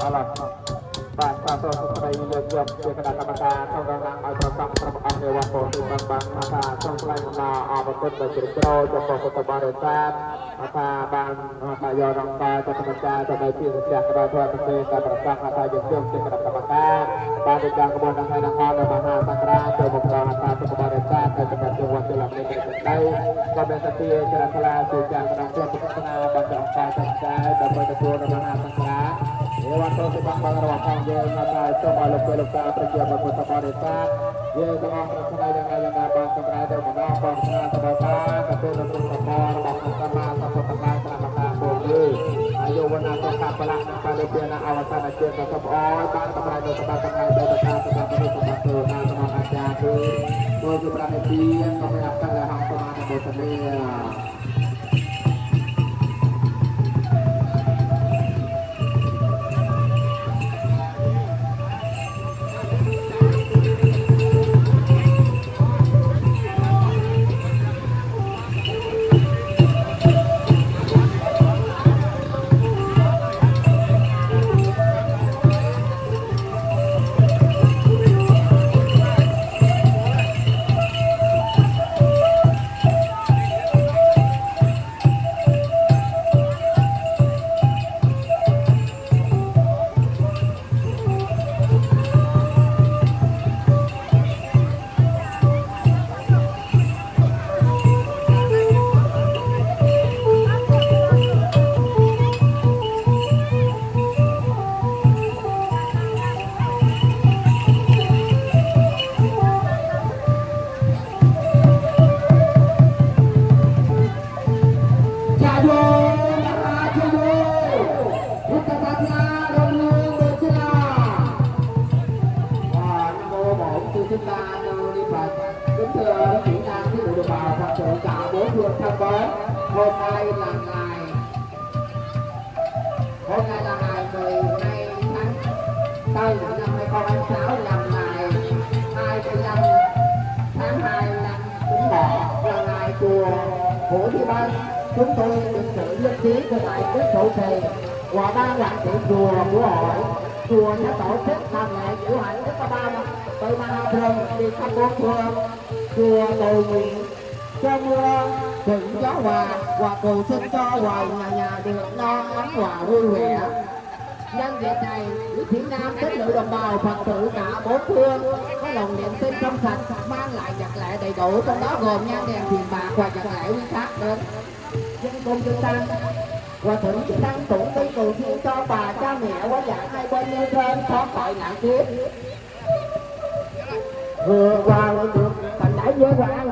Allah បាទសាទរស្ដីលើកយកជាគណៈកម្មការក្នុងរងឡើងឲ្យប្រកបគ្រប់អង្គនៃវត្តទីបានថាសូមថ្លែងអំណរអរគុណដល់ជ្រាបជ្រៅចំពោះពុទ្ធបរិស័ទថាបានថាយករងការទៅកម្មការទៅដោយពីសក្តិក្រាធម៌ប្រទេសតែប្រកាសថាយើងយកជាគណៈកម្មការបានទៅតាមក្បួនដង្ហែដង្ហោនៅមហាសង្គ្រាមចូលមកដល់ថាពុទ្ធបរិស័ទទៅតាមជាវត្តលំនេះទៅក៏មានសតិជ្រះថ្លាជាយ៉ាងក្នុងព្រះពុទ្ធសាសនាបានទៅអង្គការសង្គ្រោះដើម្បីទទួលនៅមហាសង្គ្រាមវត្តទៅបានបានរបស់ផងយើងថាសូមឲ្យលោកលោកតាប្រជាពលរដ្ឋពុទ្ធបរិស័ទយើងទាំងអស់ប្រាថ្នាយ៉ាងណាយ៉ាងណាបានសម្រាប់ទៅម្ដងបងស្នាទៅដល់តាទៅនៅក្នុងរបររបស់ព្រះសម្មាសម្ពុទ្ធសម្មាសម្មាពុទ្ធគឺអាយុវណ្ណៈសុខៈបលៈបរិពាណអវតានជាតិក៏សុខអរបានសម្រាប់ទៅសម្រាប់ទៅដល់តាសម្រាប់មនុស្សសម្រាប់ទៅតាមក្នុងអាចារ្យគឺដោយជាប្រតិពីក៏មានអត្តលហង្សមាបុត្រនេះchúng tôi được sự nhất trí của đại đức trụ trì và ban quản trị chùa của hội chùa sẽ tổ chức làm lễ diễu hành đức ba từ Ma Thường đi khắp bốn phương chùa cầu nguyện cho mưa thuận gió hòa và cầu xin cho hoài nhà nhà được no ấm hòa vui vẻ. Nhân dịp này, Việt Nam tích lũy đồng bào Phật tử cả bốn phương có lòng niệm tin trong sạch mang lại vật lễ đầy đủ, trong đó gồm nhang đèn tiền bạc và vật lễ quý khác đến dân công chư tăng và thượng chư tăng tụng đi cầu xin cho bà cha mẹ quá dạng hai bên như thân thoát khỏi nạn kiếp vừa qua được thành đại giới quan